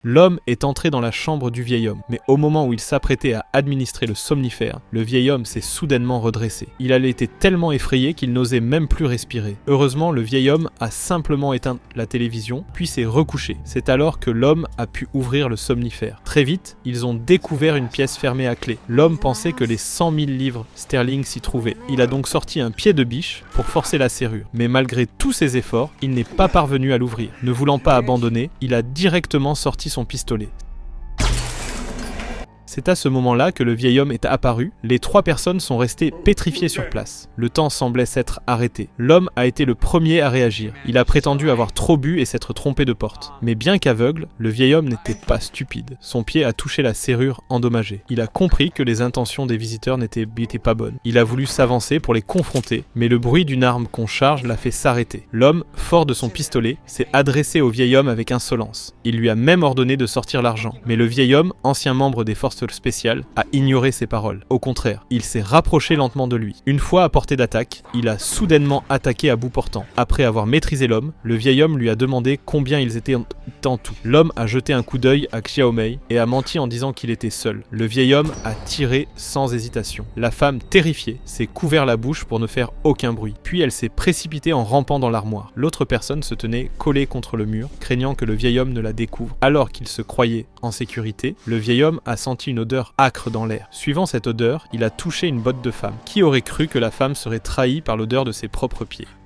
L'homme est entré dans la chambre du vieil homme, mais au moment où il s'apprêtait à administrer le somnifère, le vieil homme s'est soudainement redressé. Il avait été tellement effrayé qu'il n'osait même plus respirer. Heureusement, le vieil homme a simplement éteint la télévision, puis s'est recouché. C'est alors que l'homme a pu ouvrir le somnifère. Très vite, ils ont découvert une pièce fermée à clé. L'homme pensait que les 100 000 livres sterling s'y trouvaient. Il a donc sorti un pied de biche pour forcer la serrure. Mais malgré tous ses efforts, il n'est pas parvenu à l'ouvrir. Ne voulant pas abandonner, il a directement sorti son pistolet. C'est à ce moment-là que le vieil homme est apparu. Les 3 personnes sont restées pétrifiées sur place. Le temps semblait s'être arrêté. L'homme a été le premier à réagir. Il a prétendu avoir trop bu et s'être trompé de porte. Mais bien qu'aveugle, le vieil homme n'était pas stupide. Son pied a touché la serrure endommagée. Il a compris que les intentions des visiteurs n'étaient pas bonnes. Il a voulu s'avancer pour les confronter, mais le bruit d'une arme qu'on charge l'a fait s'arrêter. L'homme, fort de son pistolet, s'est adressé au vieil homme avec insolence. Il lui a même ordonné de sortir l'argent. Mais le vieil homme, ancien membre des forces spéciales, a ignoré ses paroles. Au contraire, il s'est rapproché lentement de lui. Une fois à portée d'attaque, il a soudainement attaqué à bout portant. Après avoir maîtrisé l'homme, le vieil homme lui a demandé combien ils étaient en tout. L'homme a jeté un coup d'œil à Xiaomei et a menti en disant qu'il était seul. Le vieil homme a tiré sans hésitation. La femme, terrifiée, s'est couvert la bouche pour ne faire aucun bruit. Puis elle s'est précipitée en rampant dans l'armoire. L'autre personne se tenait collée contre le mur, craignant que le vieil homme ne la découvre. Alors qu'il se croyait en sécurité, le vieil homme a senti une odeur âcre dans l'air. Suivant cette odeur, il a touché une botte de femme. Qui aurait cru que la femme serait trahie par l'odeur de ses propres pieds ?